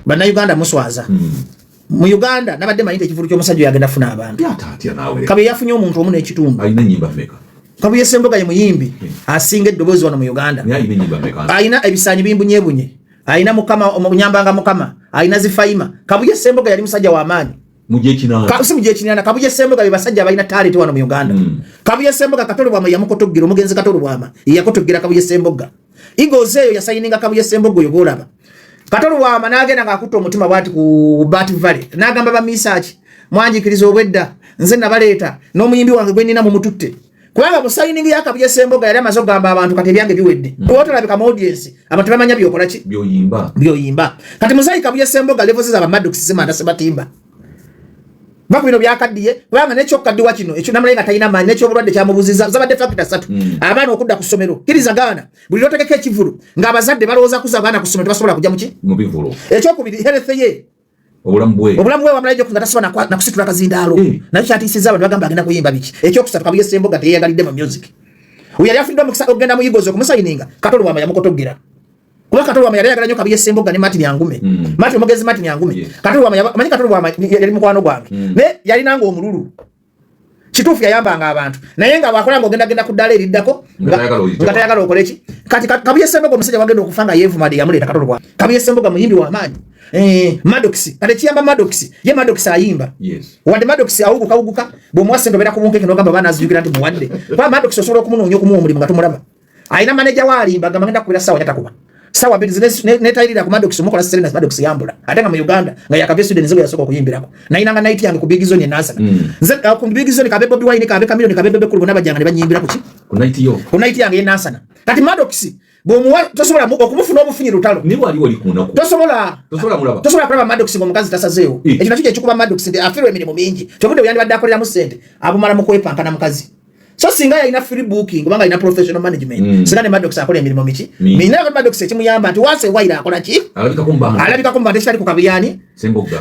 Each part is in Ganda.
bana Uganda muswaza mu Uganda nabadde mayite ekivulu ky'omusajja yagenda funa abantu yataatya nawe kabe yafunye omuntu omu n'ekitundu ayina nyimba meka Kabuye Ssemboga ye muyimbi asinga eddobozi wano mu Uganda ayina ebisaanyi bimbunyeebunye ayina mukama omunyambanga mukama ayina zifayima Kabuye Ssemboga yali musajja wa amaanyi muje kinana Kabuye Ssemboga be basajja abalina talent wano mu Uganda Kabuye Ssemboga Katolo bwama yamukotoggira omugenzi Katolo bwama yakotoggira Kabuye Ssemboga Eagles eyo yasayininga Kabuye Ssemboga oyo bolaba Katolo bwama nagenda ngakutta omutima bwati ku Bat Valley nagamba ba misachi mwanjikiriza obwedda nze nabaleeta n'omuyimbi wange gwe nina mu mututte kubanga musayiningi ya Kabuye Ssemboga yali amazo gamba abantu kati byange biwedde otolabika mu audience abantu bamanya byokola ki byoyimba kati musayi Kabuye Ssemboga levels za ba Maddox zimanda sebatimba bakubino byakaddiye kubanga n'ekyo kaddiwa kino ekyo namulenga talina maanyi n'ekyo bulwadde kyamubuziza zabadde factor 3 abaana okudda ku ssomero kiriza gaana buli lotegeka ekivulu ng'abazadde balowooza kuza abaana ku ssomero tebasobola kujja mu bivulu ekyokubiri health ye obulamu bwe wamulaje kunga tasobola nakusitula kazindaalo nakyo kyatiisizza abantu bagamba agenda kuyimba biki ekyokusatu Kabuye Ssemboga teyeyagalidde mu music uyo yali afuniddwa omukisa ogenda mu Eagles okumusayininga Katolo bwama yamukotoggira kuba Katolo bwama yali ayagala nnyo Kabuye Ssemboga ne Martin Yangume Martin omugezi Martin Yangume Katolo bwama amanyi Katolo bwama yali mukwano gwange ne yali nanga omululu kituufu yayambanga abantu naye nga bwakola ng'ogenda ku ddala eriddako nga tayagala okole ki kati Kabuye Ssemboga omusajja wagenda okufa nga yeevuma de yamuleeta Katolo bwama Kabuye Ssemboga muyimbi w'amaanyi Maddox kale kiyamba Maddox ye Maddox ayimba wadde Maddox awuguka bw'omuwase ndobera ku bunkeke n'ogamba baana azijukira nti muwadde kuba Maddox osobola okumunoonya okumuwa omulimu nga tomulaba ayina maneja waalimba gamba ngenda kubira sawa yatakuba sawa bidi netayirira ku Maddox mukola Serena Maddox yambula ate nga mu Uganda nga yakave student nzego yasooka okuyimbirako nayinanga night yange ku Big Zone e Nasana nze ku Big Zone kabe Bobi Wine kabe Kamiliyoni kabe Bebe Kulu n'abajjanga ne banyimbira ku ki ku night yange e Nasana kati Maddox bw'omuwa tosobola okumufuna obufunyi lutalo ni wali kunako tosobola kulaba Maddox ng'omukazi tasazeewo ekyo nakyo kyekikuba Maddox nti afiirwa emirimu mingi kyobudde bwe akoleramu ssente abumala mu kwepankana mukazi so singa yalina free booking kubanga alina professional management singa ne Maddox akola emirimu miki mina ko Maddox ekimuyamba nti wase waira akola ki alabika kumba tekitali ku Kabuyani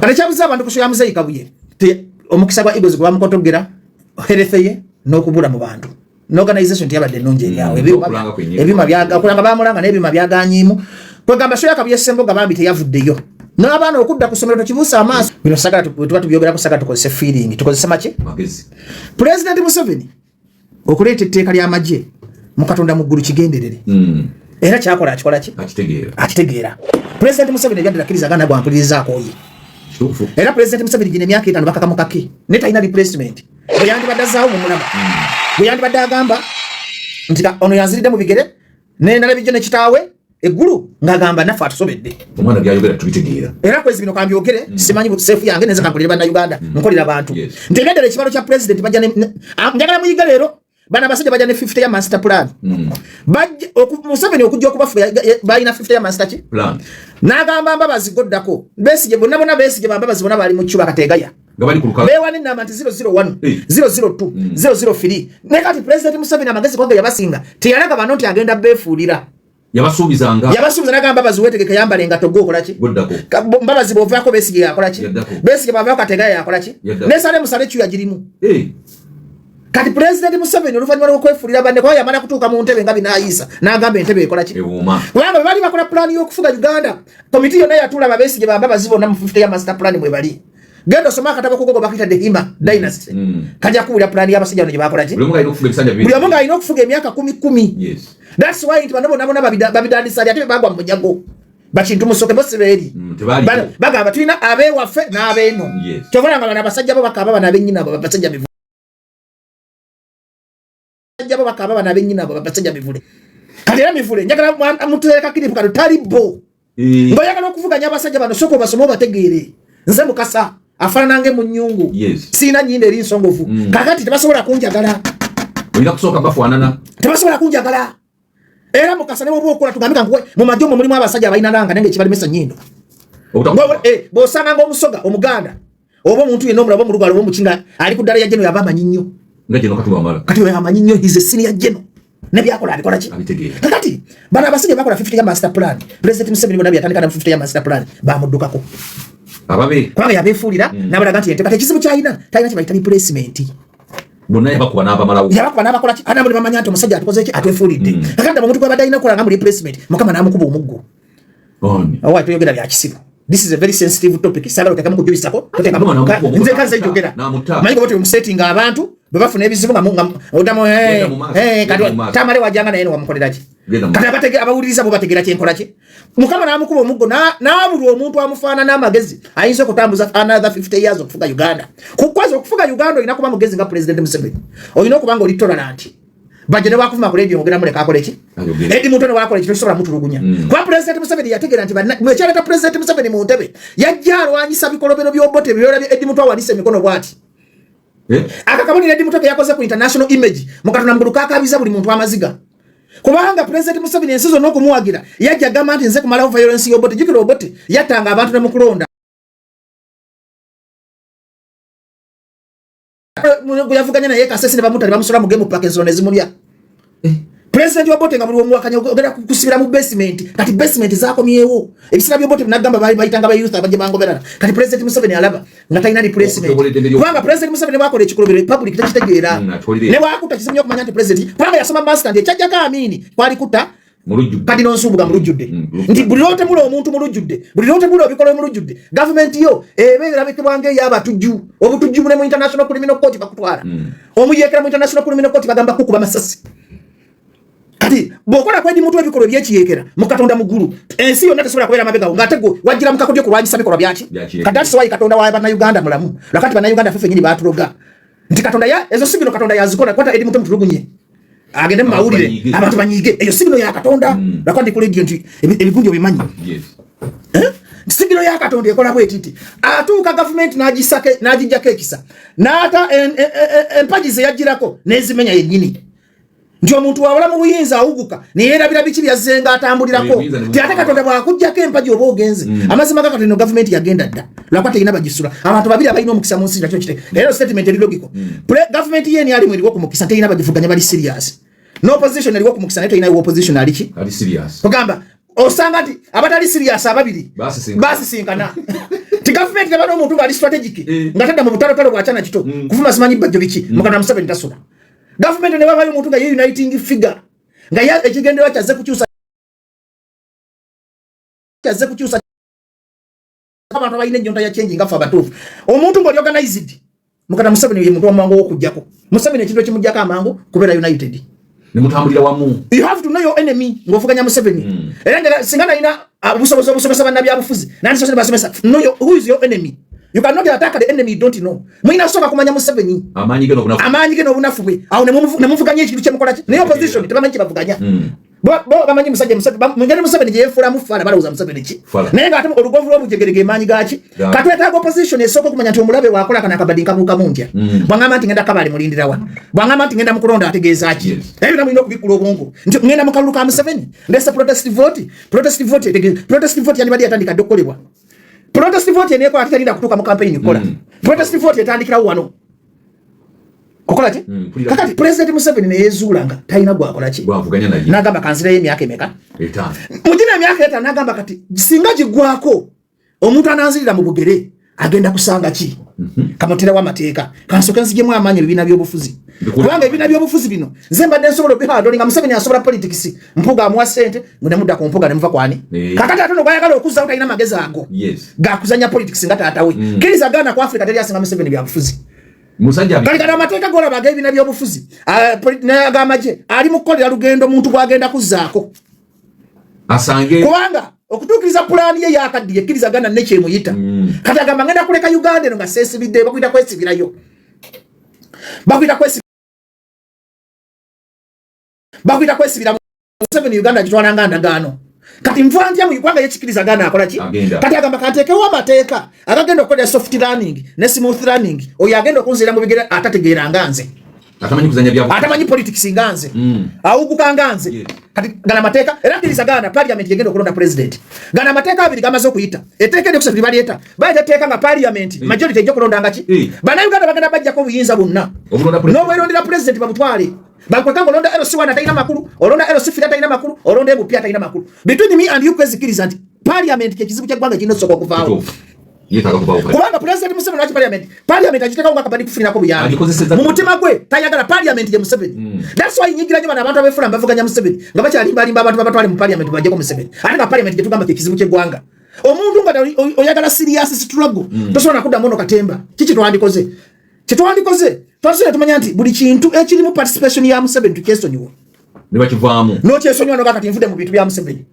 kale kyabuza abantu kusoya muzeyi Kabuye omukisa gwa Eagles gwa mukotogera heretheye n'okubula mu bantu n'organization yabadde nnungi eryawe ebima byakulanga bamulanga n'ebima byaganyimu kwegamba soya Kabuye Ssemboga bambi teyavuddeyo n'abaana okudda ku ssomero tokibuusa amaaso bino sagala tuba tubyogerako sagala tukozese feeling tukozese maki President Museveni okuleeta etteeka ly'amagye mu Katonda mu ggulu kigenderere era kyakola akikola ki akitegeera President Museveni ebyadde akkiriza agaana bwampulirizaako oye era President Museveni gino emyaka 5 bakakamukake ne talina replacement bwe yandibadde azzaawo mu mulama bwe yandibadde agamba nti ono yanziridde mu bigere nendala bijjo ne kitaawe eggulu ng'agamba naffe atusobedde omwana byayogera tubitegeera era kwezi bino kambyogere simanyi seefu yange neze kankolera bannayuganda nkolera abantu nti ebyadde ekibalo kya President bajja njagala muyiga leero bana basajja bajja ne 50 ya master plan bajja Museveni okujja okubafuya balina 50 ya master plan n'agamba Mbabazi goddako Besigye bonna Besigye Mbabazi bonna bali mu Cuba Kategaya gabali ku lukalo bewani namba 001 002 003 ne kati President Museveni amagezi kwange yabasinga teyalaga bano nti agenda befuulira yabasuubiza n'agamba Mbabazi wetegeka yambalenga togo okola ki goddako Mbabazi bw'ovaako Besigye yakola ki Besigye bw'avaako Kategaya yakola ki nesale musale kyu yagirimu kati President Museveni oluvannyuma lw'okwefuulira banne kwa yamala kutuuka mu ntebe nga binaayisa n'agamba entebe ekola ki kubanga bali bakola plan y'okufuga Uganda komiti yonna yatuula Besigye Mbabazi bonna mu 50 ya master plan mwe bali genda osoma akatabo kugogo bakita the Hima Dynasty kajja kuwulira plan y'abasajja bano gye bakola ki buli omu ng'alina okufuga emyaka 10 that's why nti bano bonna babidandisali ate bagwa mu munyago bakintu musoke bosibeeri bagamba tulina abeewaffe n'abeeno kyovula nga bano abasajja bo bakaba bano abennyina abo basajja mivu jabo bakaba bana benyina abo basajja mivule kati era mivule njagala muteeka kiripu kati talibo ngoyagala okuvuganya abasajja bano soko basomo bategeere nze mukasa afana nange mu nnyungu sina nyinde eri nsongovu kakati tebasobola kunjagala oyina kusooka bafaanana tebasobola kunjagala era mukasa ne bwo okola tugambika nkwe mu majomo mulimu abasajja abalina nanga nange kibali mesa nyindo bosanga ng'omusoga omuganda oba omuntu yenna omulabo mu lugalo oba omukinga ali ku ddala ya jeno yaba amanyinnyo ngajeno kati we amanyinyo he's a senior general ne byakola abikola ki kakati bana abasajja bakola 50 ya master plan President Museveni bonna byatandika na 50 ya master plan bamuddukako ababe kwanga yabefuulira n'abalaga nti enteekateeka ekizibu kyalina talina kye bayita replacement bonna yabakuba n'abamalawo yabakuba n'abakola ki ate buli bamanya nti omusajja atukoze ki atwefuulidde kakati omuntu gwabadde alina okukola nga mu replacement mukama n'amukuba omuggo awa tuyogera bya kisibu This is a very sensitive topic. Sagala otekamu kujubisako. Nze kaze jogera. Manyi bote umsetting abantu bebafuna ebizibu nga odamu kati tamale wajanga na yenu wamukolera ki. Kati abatege abawuliriza bo bategera kyenkola ki. Mukama namukuba omuggo n'abuli omuntu amufaana n'amagezi ayinza okutambuza another 50 years okufuga Uganda. Kukwaza okufuga Uganda olina kuba mugezi nga President Museveni. Olina okuba nga oli tolerant. Baje ne bakuvuma ku radio ngera muleka akole ki? Edi muntu ne wakola ki tosobola mutulugunya. Kwa President Museveni yategera nti mwekyaleta President Museveni mu ntebe yajja alwanyisa bikolobero by'obote byolabye Edi muntu awalise emikono bwati. Akakabonera Edi muntu yakoze ku international image mukatuna mugulu kakabiza buli muntu amaziga. Kubanga President Museveni ensizo n'okumuwagira yajja gamba nti nze kumalawo violence y'obote jikiro obote yatanga abantu ne mukulonda. Yavuganya naye kasese ne bamutali bamusora mu game Parkinson ezimulya. President Obote nga buli omwakanya ogera kusibira mu basement kati basement zakomyewo ebisira by'Obote binagamba bayitanga ba youth abaje bangoberana kati President Museveni alaba nga talina replacement kubanga President Museveni bakola ekikolobero public tekitegeera ne wakuta kisimye okumanya nti President panga yasoma master ndi ekyajja kaamini kwali kuta kati nonsubuga mulujjudde nti buli lote mulo omuntu mulujjudde buli lote mulo bikolo mulujjudde government yo ebeera bitwange yaba tujju obutujju mu international criminal court bakutwala omuyekera mu international criminal court bagamba kukuba masasi kati bokola kwedi mutu ebikolo byekiyekera mu Katonda muguru ensi yonna tesobola kubeera mabega ngatego wagira mu kakodyo kulwanyisa bikolo byaki kadati so Katonda wa bana Uganda mulamu lakati bana Uganda fefe nyini batuloga nti Katonda ya ezo sibino Katonda yazikola kwata edi mutu mutulugunye agende mawulire abantu banyige eyo sibino ya Katonda lakati kuledio nti ebigunjo bimanyi sigino ya Katonda ekola bwetiti atuuka government najisake najijjako ekisa nata empagize yajirako nezimenya yennyini ndio muntu wawala mu buyinza awuguka neyerabira biki byazenga atambulirako tiate Katonda bwakujjako empaji oba ogenze amazima ga Katonda government yagenda dda lwakwata ina bagisula abantu babiri abalina omukisa mu nsi nakyo kite era statement eri logical government yeni ali mweri wako mukisa teyina bagivuganya bali serious no opposition eri wako mukisa neto ina opposition aliki ali serious kugamba osanga nti abatali serious ababiri basi sinkana ti government ne bano omuntu ali strategic ngatadda mu butalo bwachana kito kufuma simanyi bajjo biki mukana Museveni tasula government ne babayo omuntu nga uniting figure nga ya ekigendera kyaze kukyusa abantu abayine njonta ya change ngafa abatufu omuntu ngoli organized mukana Museveni ye muntu wamango okujjako Museveni ekintu kimujjako amango kubera united ne mutambulira wamu you have to know your enemy ngofuganya Museveni era nga singana ina obusobozi banabi abufuzi nani sose basomesa know who is your enemy. You cannot attack the enemy you don't know. Mwina soka kumanya Museveni. Amanyi geno bunafu bwe. Awo ne muvuganya ekintu kyemukola ki? Ne opposition tebamanyi kibavuganya. Bo bamanyi Museveni Museveni je yefula mufala balauza Museveni ki. Naye nga ate olugovu lw'obujegerege emanyi gaki. Katwetaaga opposition esooka okumanya nti omulabe wakola kana kabadinka mukamuntya. Bwangamba nti ngenda kabali mulindira wa. Bwangamba nti ngenda mukulonda ategeeza ki. Ebyo namulina okubikula obwongo. Nti ngenda mukaluluka Museveni. Ndesa protest vote. Protest vote yani badi atandika dokkolebwa. Protest vote ne ko atitalinda kutuka mu campaign kola. Protest vote etandikira wano. Kokola ki? Kakati President Museveni ne yezulanga talina gwakola ki? Gwavuganya naye. Nagamba kansila y'emyaka emeka? 5. Mujina emyaka 5 nagamba kati singa gigwako omuntu ananzirira mu bugere agenda kusanga ki? Kamotera wa mateeka. Kansoke nsijemu amanyi bibina by'obufuzi. Kubanga ebibina by'obufuzi bino nze mbadde nsobola okuhandlinga Museveni asobola politics mpuga amuwa sente ngene mudda ku mpuga ne muva kwani. Kakati atono gwayagala okuza utalina magezi ago. Gakuzanya politics nga taatawe. Kiriza gana ku Africa teri asinga Museveni byabufuzi. Musajja bali kana mateeka gola bagay bina by'obufuzi. N'agamaje ali mu kukolera lugendo muntu gwagenda kuzaako. Asange kubanga okutukiriza plan ye yakaddiye kiriza gana ne kyemuyita. Kati agamba ngenda kuleka Uganda nga sesibidde bakuyita kwesibirayo. Bakuyita kwesibira Museveni Uganda kitwala nganda gano. Kati mvantya mu Uganda yekikiriza gana akola ki? Kati agamba kantekewo amateeka agagenda okukola soft learning ne smooth learning oyo agenda okunzira mu bigere atategeera nganze. Atamanyi kuzanya bya atamanyi politics nganze. Awuguka nganze. Kati gana mateeka era kiriza gana parliament yegenda okulonda president. Gana mateeka abiri gamaze okuyita. Eteekede kusabira balieta. Baita teeka nga parliament majority ejja kulonda ngaki? Bana Uganda bagenda bajja ko buyinza bonna. No werondera president bamutwale. Bakweka ngolonda LC1 ataina makuru, olonda LC4 ataina makuru, olonda ebu pia ataina makuru. Between me and you kwezikiriza nti parliament kekizibu kya gwanga kino soko kuvaawo. Yetaka kuvaawo. Kubanga president Museveni waki parliament ajiteka unga kabadi kufina ko buyanga. Mu mutima gwe tayagala parliament ye Museveni. That's why nyigira nyuma nabantu abefula mbavuganya Museveni. Ngabacha alimba abantu babatwale mu parliament baje ko Museveni. Ate nga parliament getugamba kekizibu kye gwanga. omuntu nga oyagala serious struggle tosobola kudda muno katemba kiki twandikoze twasire tumanya nti buli kintu ekirimu participation ya Museveni tukyesonyiwa ne bakivaamu nokyesonyiwa noga kati nvude mu bintu bya Museveni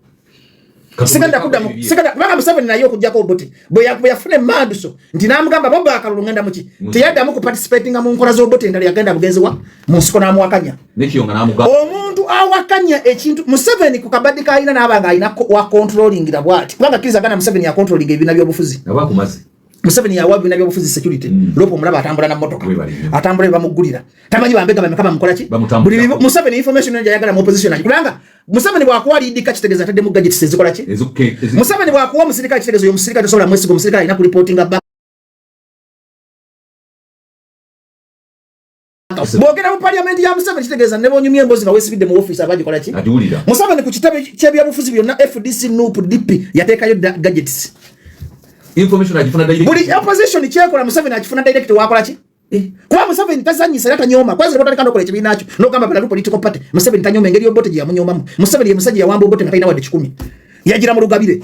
siganda kuddamu kubanga Museveni naye okujjako Obote bwe yafune manduso nti namugamba Boba Akalulu ngenda muki teyaddamu ku participating mu nkola z'Obote endala yagenda bugenziwa mu nsiko n'amuwakanya nekiyonga n'amugamba omuntu awakanya ekintu Museveni ku kabadde kayina n'abanga ayina wa controlling la bwati kubanga kirizagana Museveni ya controlling ebina by'obufuzi abakumazi Museveni ya wabina by'obufuzi security lopo mulaba atambula na motoka atambula bamugulira tamanyi bambega bamekaba mukola ki buli Museveni information nja yagala mu opposition kubanga Museveni bwakuwa lidika kitegeza tadde mu gadget sezikola ki Museveni bwakuwa musirika kitegezo yo musirika tosobola mwesigo musirika alina ku reporting back bogera mu parliament ya Museveni kitegeza ne bonyumye embozi nga wesibidde mu office abagikola ki Museveni ku kitabe ky'ebyobufuzi byonna FDC NUP DP yateekayo gadgets information ajifuna direct buli opposition kyekola Museveni ajifuna direct wakola ki kwa Museveni tazanyisa yata nyoma kwanza lipota kando kole kibina nacho no gamba bala political party Museveni tanyoma engeri Obote ya munyoma Museveni ye musaji ya wambo Obote ngataina wade 10 yagira mu Rugabire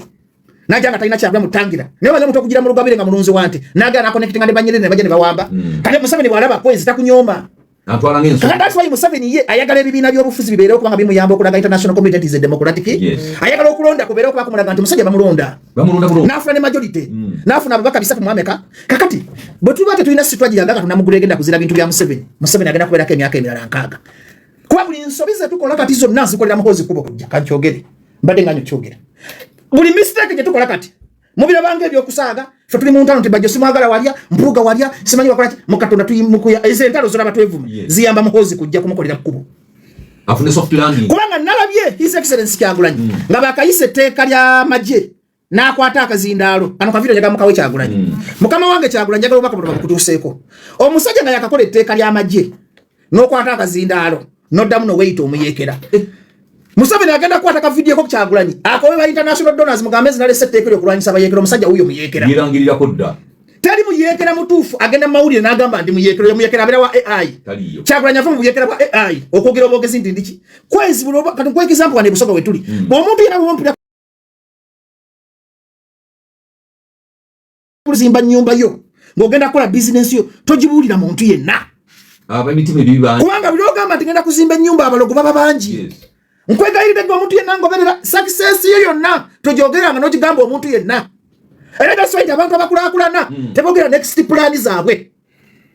najanga taina kyabya mutangira ne banya muto kugira mu Rugabire nga mulunzi wante naga na connecting ande banyire ne bajene bawamba kale Museveni walaba kwezi takunyoma antwala ngenso that's why Museveni ye ayagala ebibina by'obufuzi bibeere kubanga bimuyamba okulaga international community is democratic ayagala okulonda kubeere okuba kumulaga nti musajja bamulonda nafuna ne majority nafuna ababaka bisatu mu America kakati botuba tetulina sitwaji yagaga tunamugulengenda kuzira bintu bya Museveni agenda kubeerako emyaka emirala 6 kuba buli nsobize tukola kati zo nansi kolera muhozi kubo kujja kankyogere mbadde nga nkyogera buli mistake gye tukola kati mubira bange ebyokusaaga fe tuli mu ntano tibajjo simwagala walya mpuga walya simanyi wakola mukatonda tuyimukuya ezentalo zona batwevuma ziyamba muhozi kujja kumukolera kubo afune soft landing kubanga nalabye his excellency Kyagulanyi nga bakayise teeka lya maje nakwata akazindaalo ano kavira jaga mukawe Kyagulanyi mukama wange Kyagulanyi jagala obaka botoba kutuseeko omusajja nga yakakola etteeka lya maje nokwata akazindaalo noddamu no wait omuyekera Museveni agenda kwata ka video ko Kyagulanyi akowe ba international donors mugambe zinale setteekero okulwanyisa abayekera omusajja huyo muyekera yirangirira kodda tali muyekera mutuufu agenda mawulire n'agamba ndi muyekera abera wa AI Kyagulanyi afa muyekera wa AI okwogera obwogezi ndi ndiki kwezi buloba kati kwa example wane busoga wetuli omuntu yena bwompira kuzimba nyumba yo ngogenda kola business yo tojibulira muntu yenna abamitima biba kubanga bilogamba tingenda kuzimba nyumba abalogo baba banji nkwegayiride ngo omuntu yenna ngoberera success yo yonna tojogera nga nokigamba omuntu yenna era that's why abantu abakulakulana tebogera next plan zaabwe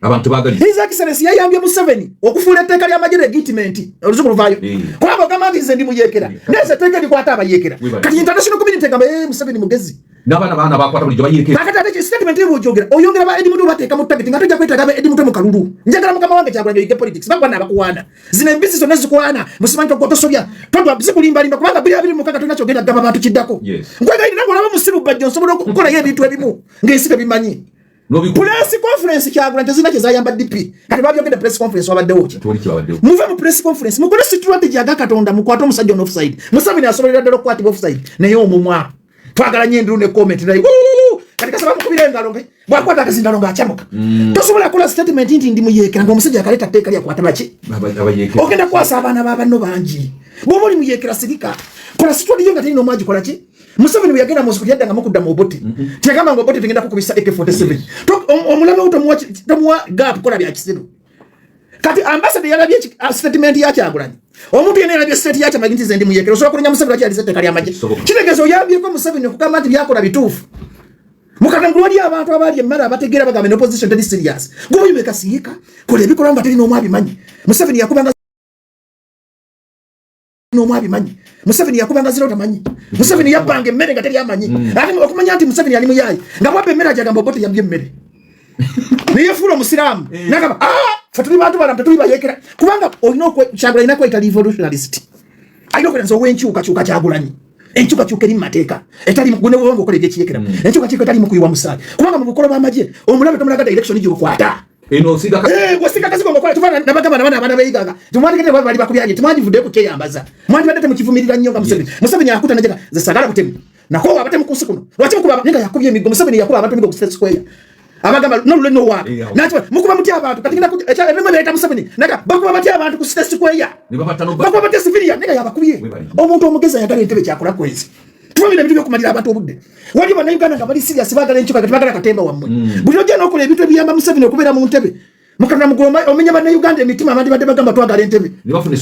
abantu bagali his excellency yayambye Museveni okufuula etteeka lya majire legitimate oluzukulu vaayo kubanga ogamba nti nze ndi muyekera neze teeka likwata abayekera kati international community ngamba Museveni mugezi n'abaana bakwata bulijjo bayekera kakati ate statement yo bwojogera oyongera ba Edmundo bateeka mu target nga tojja kwetaaga ba Edmundo mu kalulu njagala mukama wange Kyagulanyi yoyige politics bagwana abakuwaana zino embisi zonna zikuwaana musimanyi togotosobya todwa zikulimbalimba kubanga biri abiri mukaka tolina kyogenda gamba bantu kiddako nkwegayirira nga olaba musiru bajjo nsobola okukolayo ebintu ebimu ng'ensi tebimanyi press conference Kyagulanyi tezina kyezayamba DP kati babyogedde press conference wabaddewo ki muve mu press conference mukole strategy aga Katonda mukwata omusajja on offside Museveni asobolera ddala okukwatibwa offside naye omumwa twagala nyendu ne comment naye kati kasaba mukubira engalo nge bwakwata akazindalo ng'acamuka tosobola kola statement nti ndi muyekera ng'omusajja akaleta tteeka lyakwata baki ogenda kwasa abaana b'abanno bangi bw'oba oli muyekera sirika kola strategy nga terina omwagi kola ki Museveni bwe yagenda musuku yadda nga mukudda mu Obote tegamba ngo Obote tugenda kukubisa AK47 omulabe utamuwa gap kola bya kisiru kati ambassador yalabye statement ya Kyagulanyi omuntu yene yalabye state ya Kyagulanyi nti ndi muyekera osobola kunya Museveni laki alizete kali amaje kitegezo yabyeko Museveni okugamba nti byakola bituufu mukatangulwa lya abantu abali emmara abategeera bagamba ne opposition tedi serious gwoyo bekasiyika kola ebikola nga terina omwabi manyi Museveni yakubanga nomwabi manyi Museveni yakubanga zero tamanyi Museveni yabange mmere nga teri amanyi ate okumanya nti Museveni ali muyayi nga bwabbe mmere ajagamba Obote yambye mmere niye fulo musiramu nagamba fatuli bantu bana tetuli bayekera kubanga olina Kyagulanyi nakweta revolutionalist ayina okwenza ow'enkyuka Kyagulanyi enkyukakyuka eri mu mateeka etali gune bwongo okola ebyekiyekera enkyukakyuka etali mu kuyiwa musaali kubanga mu bukolo bw'amagye omulabe tomulaga direction gy'okwata wasika kazi kongo kola tufana nabagamba nabana beyigaga tumwandikete bali bakubyanye tumwandivudde ku kyeyambaza mwandibadde mukivumirira nnyo nga Museveni yakuta najega zesagala kutemu nako abatemu kunsi kuno lwaki mukuba ninga yakubye emigo Museveni yakuba abantu emigo ku State Square abagamba nolule no wa nacho mukuba muti abantu kati ngina echa emwe beta Museveni naga bakuba bati abantu ku State Square bakuba bati civilian ninga yabakubye omuntu omugeza yagala entebe kyakola kwezi Tufamile ebintu byokumalira abantu obudde. Wali bana Uganda nga bali serious bagala enchuka kati bagala katemba wammwe. Buli ojja n'okola ebintu ebiyamba Museveni okubeera mu ntebe. Mukana mugoma omenya bana Uganda emitima abandi badde bagamba twagala entebe. Ne bafuna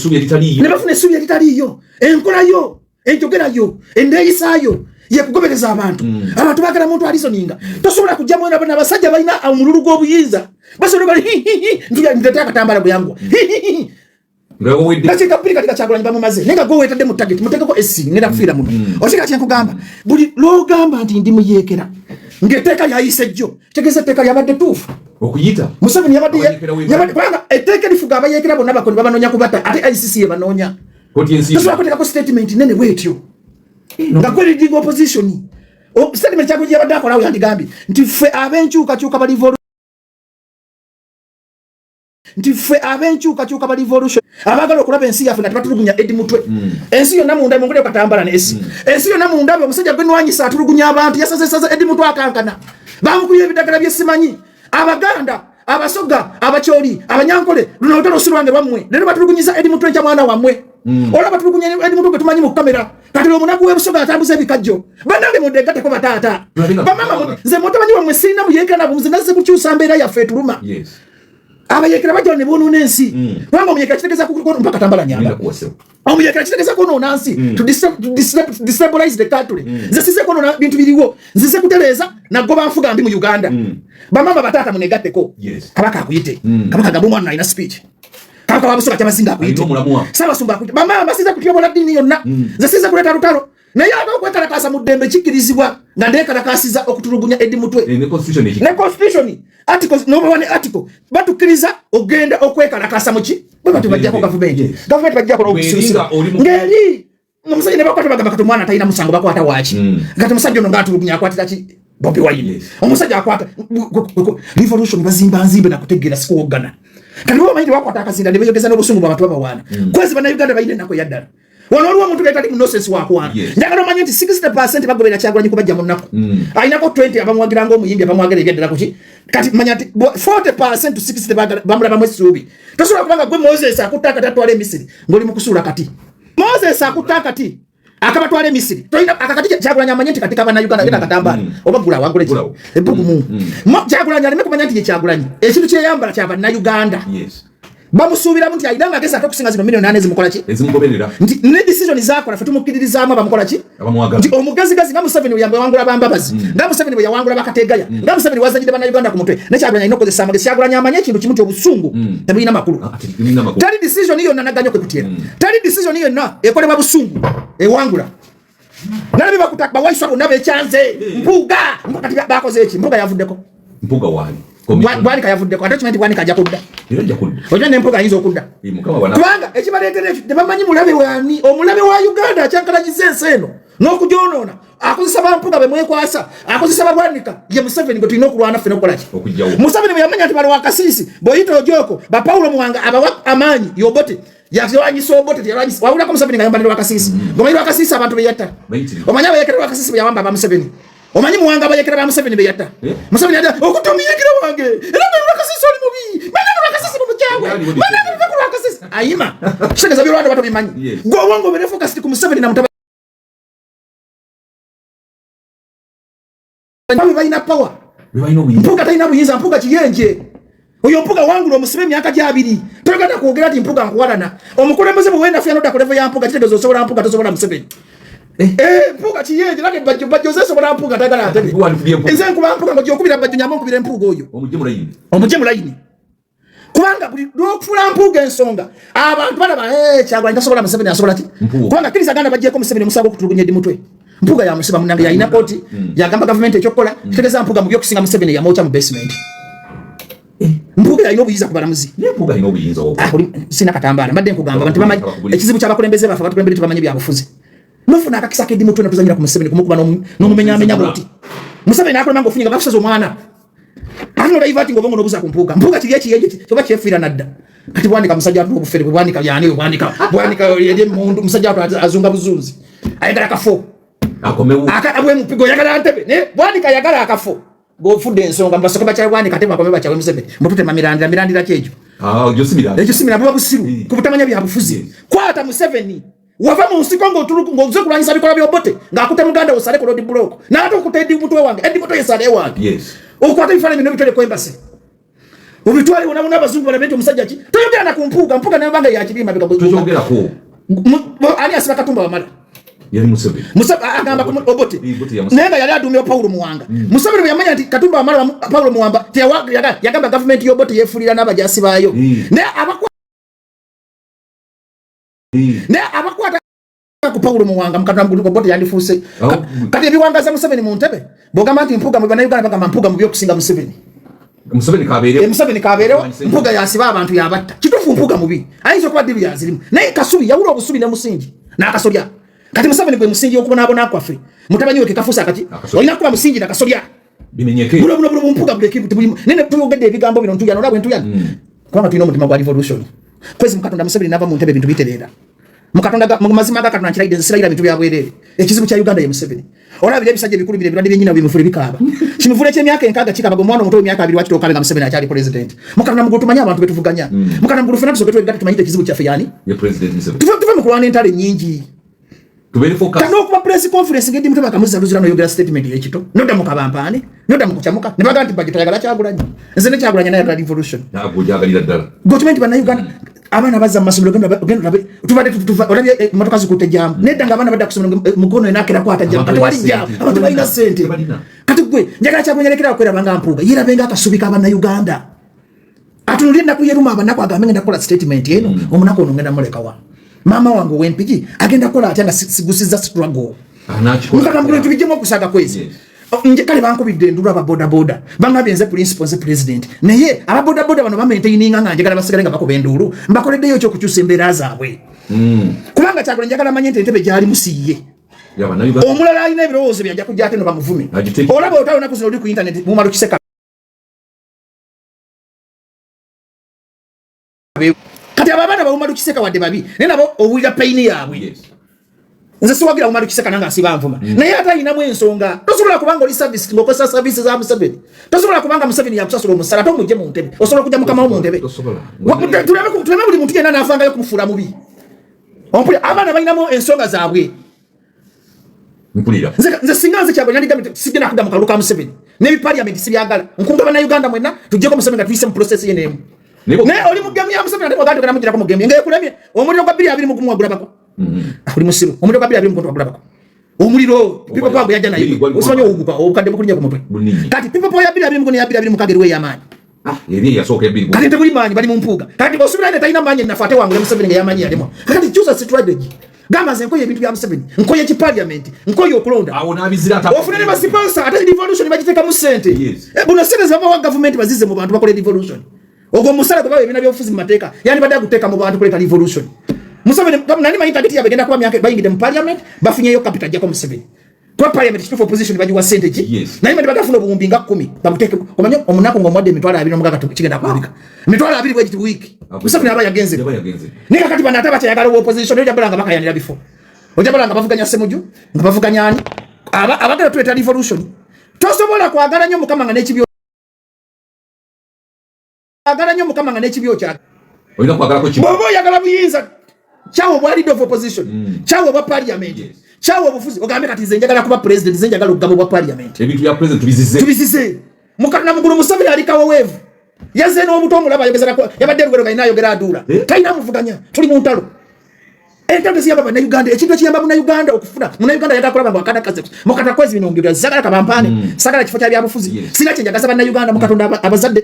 essuubi eritaliiyo. Enkola yo, enjogera yo, endeeyisayo ye kugobereza abantu. Abantu bagala muntu alizoninga. Tosobola kujja mu bana basajja balina omululu gw'obuyinza. Basobola bali ndeteka katambala byangu. Ndachika pili katika Kyagulanyi bamumaze. Nenga go wetadde mu target mutekeko esi ngenda kufira muno. Oshika kye nkugamba. Buli logamba nti ndi muyekera. Ngeteka yayise jjo. Tegese teka yabadde tufu. Okuyita. Museveni yabadde kwanga eteke lifuga abayekera bonna bakoni babanonya kubata ate ICC yabanonya. Koti ensi. Tusobola kuteka ko statement nene wetyo. Nga kweli ndi opposition. Statement kyako yabadde akola yandigambi. Nti fe abenchuka bali Ntife abenchuka bali evolution abagala okulaba ensi yaffe nga tebatulugunya edi mutwe ensi yonna munda mungule katambala n'ensi ensi yonna munda omusajja gwenwanyisa atulugunya abantu yasaze edi mutwe akankana bamukuye ebidagala byesimanyi abaganda abasoga abacholi abanyankole luno lutalo sirwange bamwe lero batulugunyiza edi mutwe kya mwana wamwe ola batulugunya edi mutwe tumanyi mu kamera kati omunaku w'ebusoga atambuza ebikajjo banange mudde ko batata bamama nze mutamanyi wamwe sirina muyekana bumuze naze kukyusa mbeera yaffe tuluma abayekera bajja ne bono nensi wanga omuyekera kitegeza kuko mpaka tambala nyamba omuyekera kitegeza kono nansi to destabilize the country zesize kono na bintu biriwo zize kutereza na goba mfuga ndi mu Uganda bamama batata munegateko kabaka akuyite kabaka gabo mwana ina speech kabaka wabusoka cyamazinga akuyite saba sumba akuyite bamama basize kutyobola dini yonna zesize kuleta rutaro naye akwekala kasa mudembe kikirizibwa nga ndekala kasiza okutulugunya edi mutwe ne constitution articles no one article batukiriza ogenda okwekala kasa muki bwe bajja ko government bajja ko okususa ngeri nomusajja ne bakwata bagamba kati mwana tayina musango bakwata wachi ngati musajja no ngatulugunya akwatira ki Bobi Wine omusajja akwata revolution bazimba nzimbe na kutegera sikogana kati bo mayindi bakwata akazinda ne beyogeza n'obusungu bw'abantu babawana kwezi bana Uganda bayine nako yaddala wano muntu letali nonsense wakwana njagala manyi nti 60% bagobera Kyagulanyi kubajja munako ainako 20 abamwagira ngo omuyimbi abamwagira ebyadala kuki kati manya nti 40% to 60 bamulaba mwesubi tosobola kubanga gwe Moses akutaka tatwale Misiri ngoli mukusula kati Moses akutaka kati akabatwale Misiri toina akakati Kyagulanyi amanye nti katika bana Uganda genda katambala obagula wangule ebugu mu Kyagulanyi alime kumanya nti Kyagulanyi ekintu kyeyambala kyaba na Uganda bamusubira muntu ayidanga ageza atakusinga zino milioni 8 zimukola ki ezimugoberera nti ne decision zakola fe tumukiririzaamu bamukola ki abamwagala nti omugazi gazi nga Museveni yamba wangula bambabazi nga Museveni bwe yawangula bakategaya nga Museveni wazanyide bana Uganda ku mutwe ne Kyagulanyi ino kozesa amagezi Kyagulanyi amanye ekintu kimu obusungu tabulina makulu tali decision hiyo nanaganyo kwe kutiera tali decision hiyo na ekolebwa busungu ewangula nalabi bakutaka bawaiswa onabe chanze mpuga kati bakoze eki mpuga yavuddeko mpuga wali Bwani kayavuddeko attachment bwani kajja kudda ojo nempuga yinza okudda kubanga ekibaleetere tebamanyi mulabe wani omulabe wa Uganda akyankalanyiza ensi eno n'okujonoona akozesa bampuga bemwekwasa akozesa babwanika ye Museveni gwe tulina okulwana ffe n'okukolaki Museveni bwe yamanya nti bali wakasiisi bw'oyita ojoko ba Paulo Muwanga abawa amaanyi yobote yalwanyisa obote yalwanyisa wawulako Museveni nga yambanira wakasiisi ng'omanyi wakasiisi abantu be yatta omanyi abayekera wakasiisi bwe yawamba aba Museveni omanyi Muwanga abayekera ba Museveni be yatta Museveni yadda okutomiyekera wange era bwe wakasiisi oli mubi manano wakasiisi mu bukyawe manano bwe wakasiisi ayima shekeza byolwanda bato bimanyi gw'owongo bere focus ku Museveni na mutaba bayina power mpuga talina buyinza mpuga kiyenje oyo mpuga wangula omusibe emyaka gyabiri togenda kwogera ti mpuga nkuwalana omukulembeze bwe wenda fya nodda ku level ya mpuga kitegeeza osobola mpuga tosobola Museveni mpuga kiyenje lake bajjo zesobola mpuga tagala ate nze nkuba mpuga ngo gyokubira bajjo nyamba nkubira empuga oyo omuje mulayini kubanga buli lwokufula mpuga ensonga abantu balaba Kyagulanyi tasobola Museveni asobola ki kubanga kiriza ganda bajjeko Museveni musago okutulugunya edi mutwe mpuga ya musiba munange yalina koti yagamba government ekyokola kitegeeza mpuga mu byokusinga Museveni yamwocha mu basement mpuga yalina obuyinza ku balamuzi mpuga yalina obuyinza sina katambala mbadde nkugamba abantu bamanyi ekizibu ky'abakulembeze baffe abatukulembere tebamanyi byabufuzi nofuna akakisa k'edi mutwe netuzanyira ku Museveni kumukuba n'omumenyaamenya bwoti Museveni akulema ng'ofunyinga bakusaza omwana ate nolaiva ati ng'obongo n'obuza ku mpuga kiri ekiyenje kyoba kyefiira nadda kati bwanika musajja atu obufere bwanika yani bwanika yede mundu musajja atu azunga buzunzi ayagala kafo akomewu abwe mupigo yagala ntebe ne bwanika yagala akafo gofudde ensonga mbasoko bacha bwanika tema akomeba cha Museveni mutute mirandira kyejo ojo simira bwa busiru kubutamanya bya bufuzi kwata Museveni wava mu nsiko ng'oze kulwanyisa bikola by'Obote ng'akutte muganda osale ku road block n'ate okuta Eddy Mutwe wange Eddy Mutwe yesale wange yes okwata ebifaananyi bino bitwale ku embassy obitwale wona wona abazungu balabete omusajja ki toyogera na ku mpuuga n'ebanga ya kibima toyogerako ani asiba Katumba Wamala yali Museveni agamba Obote naye nga yali aduumira Paulo Muwanga Museveni bwe yamanya nti Katumba Wamala Paulo Muwanga yagamba gavumenti y'Obote yeefulira n'abajaasi baayo naye abakwata ku Paulo Muwanga mukatambula Obote yandifuuse kati ebiwangaza Museveni mu ntebe bw'ogamba nti mpuuga mu Bannayuganda bagamba mpuuga mu by'okusinga Museveni kabeerewo mpuuga yasiba abantu yabatta kituufu mpuuga mubi ayinza okuba ddiru yazirimu naye Kasubi yawula obusubi ne musingi n'akasolya kati Museveni gwe musingi okubonaabona kwaffe mutabanyi we kekafuusa akati olina kuba musingi n'akasolya buno mpuuga nene tuyogedde ebigambo bino ntuyana olabwe ntuyana kubanga tulina omutima gwa revolution kwezi Mukatonda Museveni nava mu ntebe ebintu bitereera Mukatonda mu mazima ga Katonda nkirayidde nsirayira bintu bya bwereere ekizibu kya Uganda ye Museveni olabire ebisajja ebikulu bire birwadde byenyina bimufule bikaaba kimuvule ky'emyaka enkaaga kikaba omwana omuto w'emyaka 2 wakitooka nga Museveni akyali president Mukatonda mugulu tumanyi abantu betuvuganya Mukatonda mugulu fena tusoke twegatta tumanyite ekizibu kyaffe yani ye president Museveni tuve mu kulwana entalo nnyingi kano okuba press conference ng'Eddy Mutwe bakamuzaluzira n'oyogera statement y'ekito nodda mu kabampaane nodda mu kucamuka ne bagamba nti budget ayagala Kyagulanyi nze ne Kyagulanyi n'ayagala revolution gyagalira ddala gavumenti Bannayuganda abaana bazza mu masomero olabye emmotoka zikutte jaamu nedda nga abaana badda ku ssomero mukono enaakera kwata jaamu kati wali jaamu abantu balina ssente kati gwe njagala Kyagulanyi alekera okweraba nga mpuuga yeerabe nga akasubi k'Abannayuganda atunulire ennaku yeruma abanaku agambe ngenda kukola statement eno omunaku ono ngenda mulekawa mama wange w'empiki agenda kukola atya nga sigusizza struggle mukatambula ebintu bijjemu okusaaga kwezi kale bankubidde endulu ababodaboda bangabye nze principal nze president naye ababodaboda bano bamaintaininga nga njagala basigale nga bakuba endulu mbakoleddeyo ekyokukyusa embeera zaabwe kubanga Kyagulanyi njagala manye nti entebe gyali musiiye omulala alina ebirowoozo byajja kujja ate no bamuvume olaba otawonako zino oli ku internet mumala okiseka kati abo abaana bawumala okiseka wadde babi naye nabo owulira payini yaabwe nze siwagira wumala okiseka nanga asiba nvuma naye ate alinamu ensonga tosobola kubanga oli service ng'okozesa service za Museveni tosobola kubanga Museveni yakusasula omusala tomujje mu ntebe osobola okujja mukamawo mu ntebe tuleme buli muntu yenna n'afangayo kumufuula mubi ompulira abaana balinamu ensonga zaabwe nze singa nze Kyagulanyi yandigambye sijja nakudda mu kalulu ka Museveni n'ebipaliamenti sibyagala nkunga Bannayuganda mwenna tujjeko Museveni nga tuyise mu process ye n'emu naye oli mugemu ya Museveni ate oganda ogenda mugirako mugemu ng'ekulemye omuliro gwa 220 wagulabako oli musiru omuliro gwa 220 wagulabako omuliro pipo pago yajja nayo osimanye ogupa obukadde bukulinya ku mutwe kati pipo pago ya 220 ne ya 220 mukage eriwe y'amaanyi eri yasooka ebiri kati tebuli maanyi bali mu mpuuga kati bw'osubira ne talina maanyi nafe ate wange Museveni nga yamanyi yalimo kati kyusa strategy gamba nze nkoye ebintu bya Museveni nkoye ekipaliamenti nkoye okulonda ofune ne basiponsa ate revolution bagiteeka mu ssente buno ssente zibawa gavumenti bazize mu bantu bakole revolution ogwo musala gwe bawa ebina by'obufuzi mu mateeka yani badde aguteeka mu bantu kuleeta revolution Museveni nani manyi tageti yabe genda kuba myaka bayingide mu parliament bafunyeyo capital jako Museveni kwa parliament chief opposition baji wa sente ki naye bali bagafuna obuwumbi nga 10 babuteeke omanyo omunako ng'omwadde emitwalo 2 n'omugaga kigenda kulabika emitwalo 2 bw'ekiti week Museveni aba yagenze nika kati bana ataba kyayagala opposition yo jabala nga bakayanira bifo ojabala nga bavuganya Ssemujju nga bavuganya ani abagala tuleta revolution tosobola kwagala nnyo Mukama nga n'ekibyo agala nnyo Mukama nga n'ekibyo kya olina kwagala ko kibo bobo yagala buyinza chawo bwa leader of opposition chawo bwa parliament chawo obufuzi ogambe kati nze njagala kuba president nze njagala okugaba bwa parliament ebintu bya president tubizize Mukatana mugulu Museveni alikawo wevu yaze n'obuto omulaba ayogezera ko yabadde rugero nga ayogera adula talina muvuganya tuli mu ntalo entalo ziyamba Bannayuganda ekintu ekiyamba Munnayuganda okufuna Munnayuganda yagala kulaba ng'akana kaze mukata kwezi bino ngibya zagala kabampaane sagala kifo kya byabufuzi sina kyenjagaza Bannayuganda Mukatonda abazadde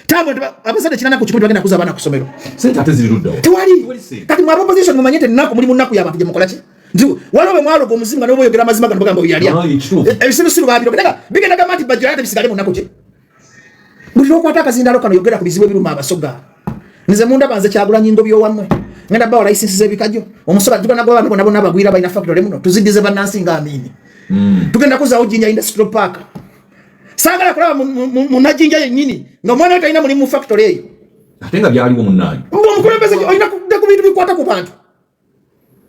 tamwe abazadde kinana ku kipundu bagenda kuza abaana ku ssomero sente ate ziri luddawo tewali kati mu opposition mumanyite nnaku muli mu nnaku y'abantu gye mukola ki nti waliwo bwe mwaloga omuzimu nga n'oboyogera amazima gano bagamba oyalya ebisirusiru babiroga bigenda gamba nti bajjira ate bisigale mu nnaku ki buli lwokwata akazindalo kano yogera ku bizibu ebiruma abasoga nze mundaba nze Kyagulanyi Ndobyo wammwe ngenda bawa layisinsi z'ebikajjo omusoga tugenda gwa bano bonna bagwira balina factory muno tuziddize bannansi nga Amini tugenda kuzaawo Jinja Industrial Park sagala kulaba mu Najinja yennyini nga omwana we talina mulimu mu factory eyo ate nga byaliwo munnaanyi omukulembeze olina kudda ku bintu bikwata ku bantu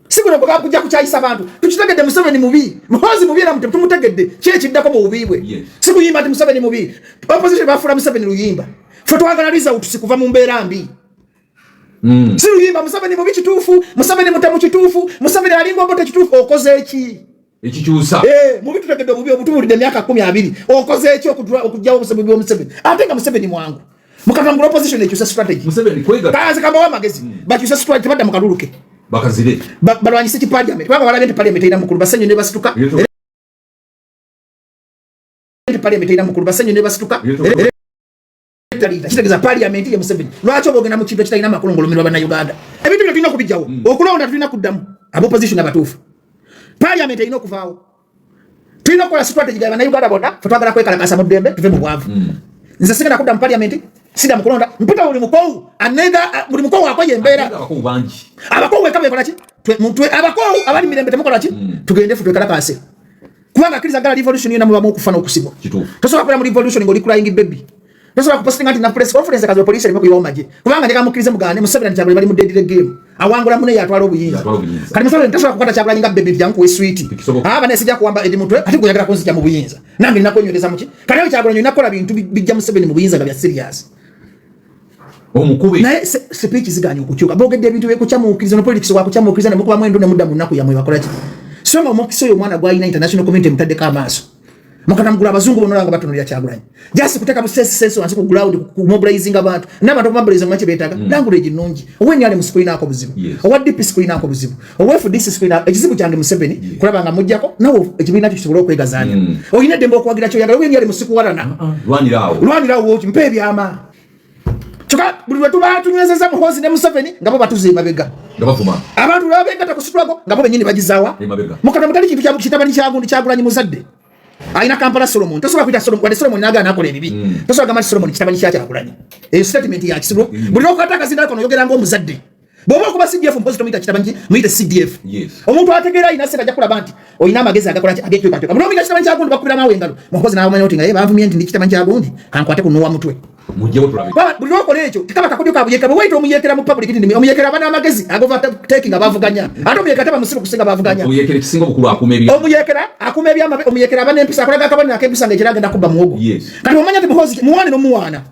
sikuno kujja kukyayisa abantu tukitegedde Museveni mubi muhozi mubi era tumutegedde kyekiddako mu bubi bwe sikuyimba nti Museveni mubi opposition bafuula Museveni luyimba ffe twagala result kuva mu mbeera mbi Siruyimba Museveni mu bikituufu, Museveni mutamu kituufu, Museveni alingo mbote kituufu okoze eki? Ekikyusa. Mu bitutegedde obubi obutubulidde emyaka 12 okoze eki okujjawo Museveni Museveni. Ate nga Museveni mwangu. Mukatambula opposition ekyusa strategy. Museveni kwega. Kazi kamba wa magezi. Bakyusa strategy tebadda mukaluluke. Bakazire. Balwanyisa ki parliament. Baba balagende parliament ina mukulu basenyo ne basituka. Parliament ina mukulu basenyo ne basituka. Kitegeza parliament ya Museveni. Lwaki obogenda mu kintu kitalina makulongolomero bana Uganda. Ebintu bino tulina kubijjawo. Okulonda tulina kuddamu. Abo opposition abatuufu. Parliament ina okuvaawo. Tulina kukola strategy ya bana Uganda bonna. Twagala kwekalakasa mu ddembe tuve mu bwavu. Nze sigenda kudda mu parliament. Sida mukulonda. Mpita buli mukowu. Anega buli mukowu akoye embeera. Abakowu bangi. Abakowu ekabe kola ki? Abakowu abali mirembe temukola ki? Tugende fu twekalakase. Kubanga akkiriza gala revolution yona mubamu okufana okusibwa. Tosobola kukola mu revolution ng'oli crying baby. Tosobola kupostinga nti na press conference kazi police alimo kuyiwa maje. Kubanga ndeka mukirize mugane Museveni na Kyagulanyi bali mu dead game. Awangula mune yatwala obuyinza. Kati Museveni tosobola kukwata Kyagulanyi nga baby byanku we sweet. Aba nesija kuwamba edi mutwe ati kuyagala kunzija mu buyinza. Nange ninakonyoleza muki. Kati Kyagulanyi nakola bintu bijja Museveni mu buyinza nga bya serious. Omukubi naye speech ziganye okukyuka bogedde ebintu byekukyamuukiriza no politics wakukyamukiriza ne mukuba mwendo ne mudda mu nnaku yamwe bakola ki so nga omukisa oyo omwana gwalina international community mutaddeko amaaso mukatamugula abazungu bonolanga batunulira Kyagulanyi jasi kuteeka bu sense wansi ku ground ku mobilizing abantu n'abantu mobilizing mwache beetaga language nnungi oweni ale musiko inaako buzibu owa DP siko inaako buzibu owa FDC siko inaako ekizibu kyange Museveni kulaba nga mujjako nawo ekibiina kyo kisobola okwegazaanya oyina dembo okwagira kyo yagala oweni ale musiko walana lwanirawo mpe ebyama choka buli tuba tunywezeza Muhoozi ne Museveni ngabo batuze mabega ngabafuma abantu babenga takusitwako ngabo benyini bagizawa mukata mutali kintu kya kitabani kyagundi Kyagulanyi muzadde aina Kampala Solomon tosobola kuita Solomon wale Solomon naga nakola ebibi tosobola gama Solomon kitabani kya Kyagulanyi statement ya kisibu buli okata kazinda kono yogera ngo muzadde bobo kuba CDF mpozi tomita kitabani muite CDF omuntu ategera ina seka jakula banti oyina amagezi agakola agekyo katoka buli omita kitabani kyagundi bakubira mawe ngalo Muhoozi nawo manyo tinga bavumye ndi kitabani kyagundi kankwate kunowa mutwe mujewo tulabe ba buli okole ekyo kikaba kakodyo kabuyeka bwe waito omuyekera mu public ndi omuyekera bana amagezi agova taking abavuganya ate omuyekera taba musiru kusinga abavuganya omuyekera kisinga bukulu akuma ebyama omuyekera bana empisa akola gakabani nakempisa ngekiraga ndakuba muwogo kati omanya ti Muhoozi muwane no muwana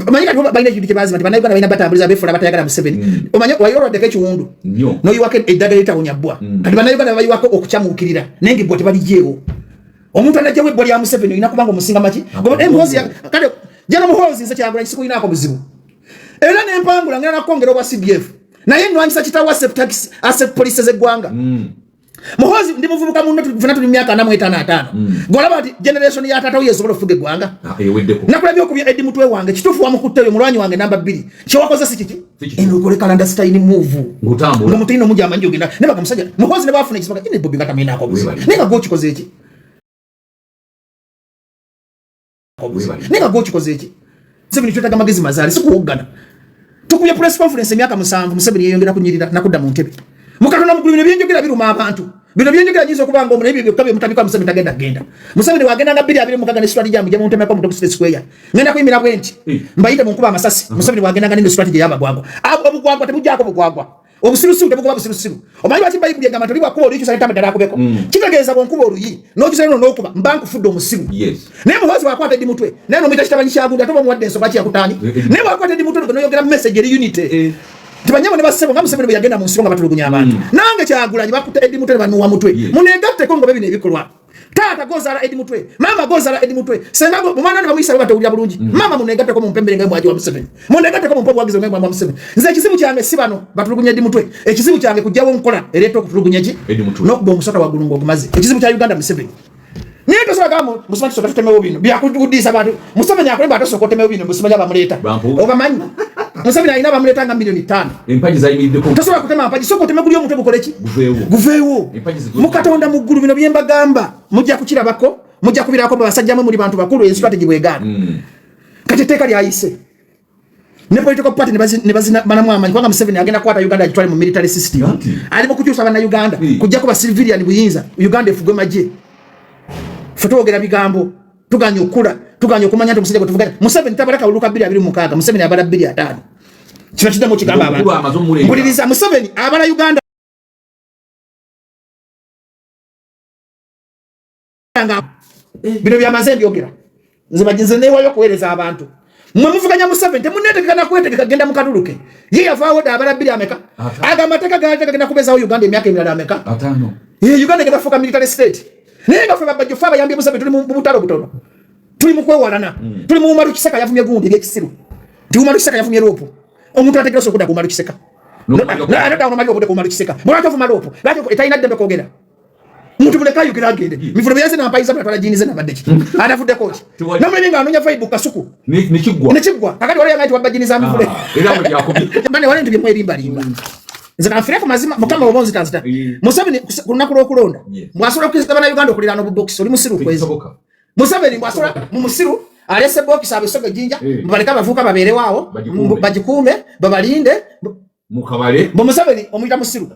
omanya kati balina ekintu kyebazi bati bana Uganda balina batambuliza befula batayagala Museveni omanya wayoro deke kiwundu no yiwake eddagala litawunyabwa kati bana Uganda bayiwako okukyamukirira nenge bwo tebalijeewo omuntu anajewe bwo lya Museveni ina kubanga omusinga maki Muhoozi kati jana Muhoozi nse Kyagulanyi siko inaako buzibu era n'empangula ngana nakongera obwa CDF naye nnwanyisa kitawa asset police z'eggwanga Muhoozi ndi muvubuka munno tufuna tuli myaka 45 golaba ati generation ya tata uye sobola fuge gwanga nakulabye okubya Edi Mutwe wange kitufu wa mukutte mulwanyi wange namba 2 kyo wakoze sikiki eno kole kalanda style move ngutambula mutino mujja amanyi ogenda ne bakamusajja Muhoozi ne bafuna ekisibaka ine bobi ngata mina akobuzibu nenga gochi koze eki nenga gochi koze eki Museveni twetaga magezi mazali sikuwogana tukuye press conference emyaka 7 Museveni yeyongera kunyirira nakudda mu ntebe mukatona mukulu bino byenjogera biruma abantu bino byenjogera nyizo kubanga omuntu ebyo kabe mutabika Museveni tagenda Museveni wagenda na 2 mukaga ne strategy jambo jamu ntema kwa mu State Square ngenda kuyimira bwenti mbayite mu nkuba amasasi Museveni wagenda ngane strategy yabagwagwa obugwagwa tebujjako bugwagwa obusirusiru tebukuba busirusiru omanyi bati bayibuli ngama toli bwakuba oli kyusale tamadala akubeko kitegeeza bwonkuba oluyi n'okisale n'okuba mbanku fudde omusiru naye Muhoozi wakwata Edi Mutwe naye n'omuyita kitabanyi kyagundi ate bamuwadde ensonga kiyakutaani naye wakwata Edi Mutwe n'oyogera message eri unity tibanyamo ne basebo nga Museveni bwe yagenda mu nsiro nga batulugunya abantu nange Kyagulanyi bakuta Edi Mutwe ne banuwa mutwe munegatteko ngo bebino ebikolwa tata gozala Edi Mutwe mama gozala Edi Mutwe sengago mumwana ne bamuyisa batawulira bulungi mama munegatteko mu mpembere nga mwaji wa Museveni munegatteko mu mpobwa wagizo nga mwa Museveni nze ekizibu kyange si bano batulugunya Edi Mutwe ekizibu kyange kujjawo nkola ereeta okutulugunya ki n'okuba omusota wa gulungu ogumaze ekizibu kya Uganda Museveni niye tosobola gamba Museveni soka tutemewo bino byakudisa abantu Museveni akolemba atosoka otemewo bino Museveni abamuleeta obamanyi Museveni alina bamuleeta nga milioni 5 empaji zayimiddeko tosobola kutema mpaji soko oteme guli omutwe gukole ki guveewo mukatonda mu ggulu bino byemba gamba mujja kukirabako mujja kubirako basajja mwe muri bantu bakulu strategy bwegana kati etteeka lyayise ne political party ne bazina manamu amanyi kwanga Museveni agenda kwata Uganda agitwale mu military system ali mu kukyusa bana Uganda kujja kuba civilian buyinza Uganda efugwe maje fotogera bigambo tuganya okula tuganya okumanya nti omusajja gwe Museveni tabalaka oluka 226 Museveni abala 25 kino kidamo kigamba abantu mpuliriza Museveni abala Uganda bino byamaze mbyogera nze baginze newayo kuweereza abantu mwe muvuganya Museveni temunetekana kwetegeka genda mukatuluke ye yavaawo da abalabiri ameka agamateka gagenda kubeza Uganda emyaka emirala ameka 5 Uganda genda fuka military state naye nga fe babajjo fa bayambye Museveni tuli mu butalo butono tuli mu kwewalana tuli mu Umaru Kiseka yavumye gundi byekisiru ndi Umaru Kiseka yavumye ropo omuntu ategereso kuda ku Umaru Kiseka na anada Umaru kuda ku Umaru Kiseka mwana vuma ropo lati etaina dembe kogera muntu buleka yukira agende mivulo byaze na mpaiza batwala jini ze na badeki anavude coach namwe ninga anonya Facebook kasuku ni kigwa akati wale yangaiti wabajini za mivulo era mu yakobi bane wale ndibye mwerimba limba nze kanfireko mazima mukama obonzi tanzita Museveni kunakulo kulonda mwasura kuzita bana Uganda okulirana bu box oli musiru kwezi Museveni mwasura mu musiru alese box abesoga jinja baleka bavuka babere wao bajikume babalinde mukabale Museveni omuyita musiru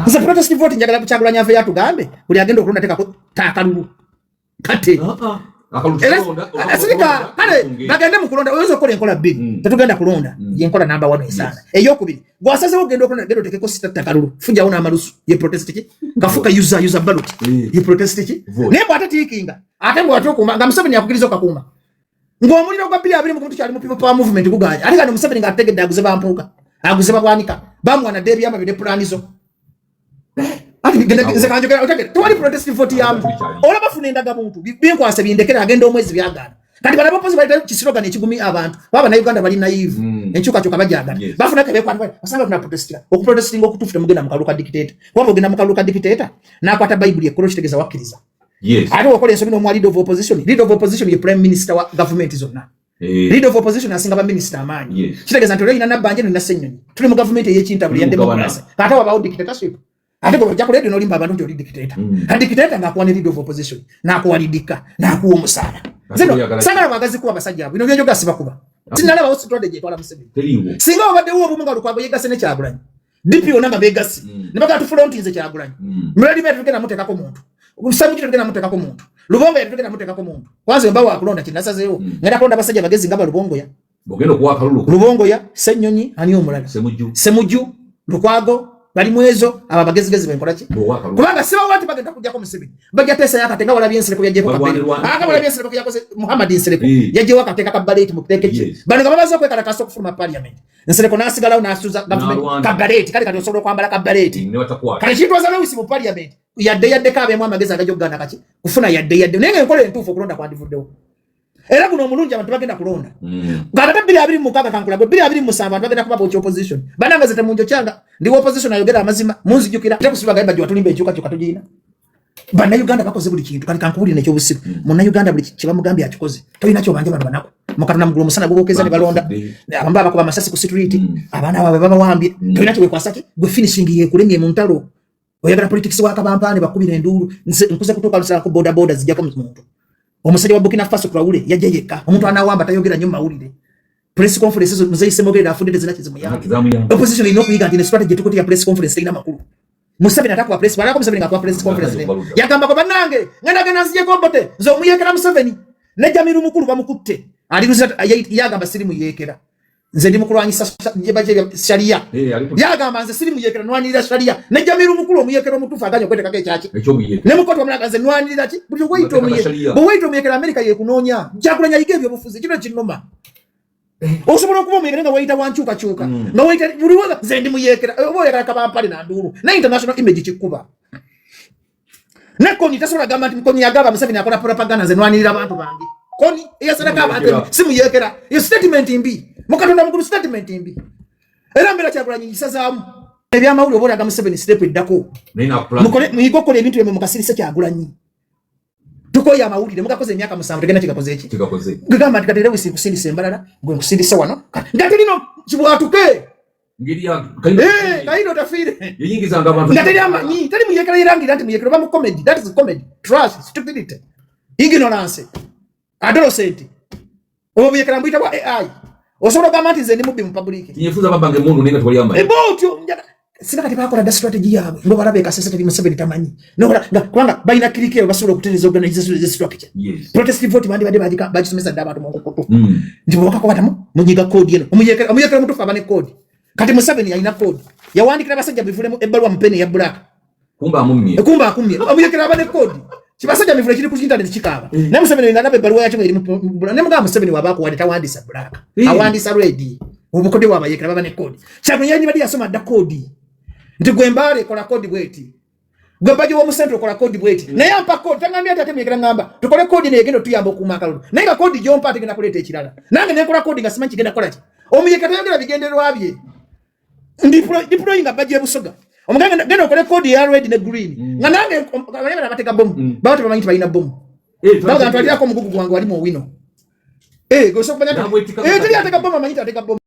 nze protest vote njagala kuchagulanya ave yatu gambe buli agenda okulonda teka takalulu kate asirika kale bagende mu kulonda oyozo kola enkola big tetugenda kulonda yenkola number 1 esana eyokubiri gwasaze ogenda okulonda gendo tekeko sita takalulu funja una amalusu ye protest ki kafuka user ballot ye protest ki nembo atatikinga atembo atokuma nga Museveni yakukirizo kakuma ngomuliro gwa bili abiri mu kuntu kyali mu people power movement kuganya ali kana Museveni nga ategedde aguze bampuka aguze babwanika bamwana debi ama bide planizo ati gende kanjogera otakere twali protest vote yamu ola bafuna endaga muntu binkwase bindekera agenda omwezi byagana kati bana bapozi baleta kisirogana ekigumi abantu baba na Uganda bali naive enchuka choka bajagana bafuna kebe kwa basanga tuna protestinga okuprotestinga okutufuta mugenda mukaluka dictator wabo genda mukaluka dictator na kwata bible ekolo kitegeza wakiriza ati okole ensobino mu leader of opposition ye prime minister wa government zonna leader of opposition asinga ba minister amanyi kitegeza ntole ina nabanje na senyonyi tuli mu government y'ekintabuli ya democracy kata waba dictatorship ate ko jako ledio nolimba abantu nti oli dictator dictator ngakuwa leader of opposition na kuwalidika na kuwa musala zino sanga bagazi kuwa basajja bino byo gasiba kuba tinala ba strategy twala Museveni singa obadde wo obumunga lukwago yegase ne kyagulanyi DPO nanga begasi ne baga tu front nze kyagulanyi mredi metu tugenda muteka ko muntu usamu kitu tugenda muteka ko muntu lubongo yetu tugenda muteka ko muntu kwanza mbawo akulonda kinasazeyo ngenda kulonda basajja bagezi ngaba lubongo ya bogendo kuwa kalulu lubongo ya senyonyi ani omulala semuju lukwago bali mwezo aba bagezi benkolaki kubanga siba wati bagenda kujja ko Museveni bajja tesa yakatenga wala byensere ko yajepo kapere aka wala byensere ko yakose Muhammad Nsereko yajewa kateka kabaleti mutekeje bali ngabazo kwekala kaso kufuma parliament Nsereko nasigala unasuza government kabaleti kali kati osobola kwambala kabaleti kali kintu azala wisi mu parliament yadde kabe mu amagezi agajogana kaki kufuna yadde nenge enkola entufu okulonda kwandivuddewo era kuno omulungi abantu bagenda kulonda ngata bili abiri mukaga kankula bili abiri musamba abantu bagenda kuba opposition bananga zete munjo kyanga ndi opposition ayogera amazima munzi jukira tekusiba gaiba jwa tulimbe ekyuka kyuka tujina bana Uganda bakoze buli kintu kandi kankubuli nekyo busiku muna Uganda buli kiba mugambi akikoze toyina kyo banje bantu banako mukatuna mugulu musana gubokeza ne balonda abamba bakoma masasi ku street abana baba wambye toyina kyo kwasaki gwe finishing ye kulemye mu ntalo oyagala politics waka bampane bakubira enduru nkuze kutoka lusala ku border zijja ko muntu omusajja wa Burkina Faso Traore yajeyeka omuntu anawamba tayogera nyuma ulire press conference zo muzayise mogera afundite zinakizimu ya opposition ino kuyiga ntine strategy tukuti ya press conference ina makuru Museveni atakwa press barako Museveni ngakwa press conference yakamba ko banange ngana gana nzije kombote zo muyekera Museveni ne Jamiru mukuru bamukutte ali yagamba siri muyekera nze ndi mukuru anyisa jebaje sharia yagamba nze siri muyekera nwanira sharia ne Jamiru mukuru omuyekera omutufa aganyo kwete kake kyaki ne mukoto omulaka nze nwanira ki buli wait omuyekera America yekunonya jakulanya igebyo bufuzi kino kinoma osobola okuba omuyekera nga wayita wanchuka chuka nga wayita buli waga nze ndi muyekera obo yagala kabampali na nduru na international image kikuba nekoni tasobola gamba nti mukoni yagaba Museveni akola propaganda nze nwanira abantu bangi koni eyasadaka abantu simuyekera yo statement imbi mukatonda mukuru statement imbi era mbera kyagulanyi isazaamu ebyamawulire obola aga Museveni step eddako mukole mwigokole ebintu byemwe mukasirise kyagulanyi tukoya amawulire mukakoze emyaka 7 tegena kikakoze eki gamba tikatere wisi kusindisa embalala gwe kusindisa wano ngaterino kibwatuke ngiria kaino tafire yingiza ngabantu ngateri amanyi tali muyekera irangi nti muyekera ba mu comedy, that is comedy, trash, stupidity, ignorance, adolescent obuyekera mbita kwa AI osobola gamba nti nze ndi mubbi mu public nyefuza babange mundu nenga twali amba ebotyo sina kati bakola da strategy yabo ngo barabe kasese tali Museveni tamanyi no kwanga baina kirike basobola okutereza organization structure protest vote bandi badika bajisomesa ndaba tumongo kutu ndipo bakakwatamu munyiga code yeno omuyekera mutufa abane code kati Museveni alina code yawandikira basajja bivulemu ebbalwa mpene ya black kumba akumye omuyekera abane code Kibasajja mivule kiri ku internet kikaba. Ne Museveni nganabe baruwa yacho ngiri ne mugamba Museveni wabako wadita wandisa black. Awandisa red. Ubukode wabayekera baba ne code. Kyano yanyi badi yasoma da code. Nti gwembale kola code bweti. Gwebaji wo mu central kola code bweti. Naye ampa code tangambia ate temekera ngamba. Tukole code ne gendo tuyamba okumaka lulu. Naye code jompa ate genda kuleta ekirala. Nange ne kola code ngasima kigenda kola ki. Omuyekata yogera bigenderwa bye. Deploying abaje busoga. Omuganga genda okole code ya red ne green. Nga nange abanyabala bateka bomu. Bawote bamanyi balina bomu. Bawo ntwalira ko mugugu gwange wali mu wino. Go so banya. Tuli ateka bomu amanyi ateka bomu.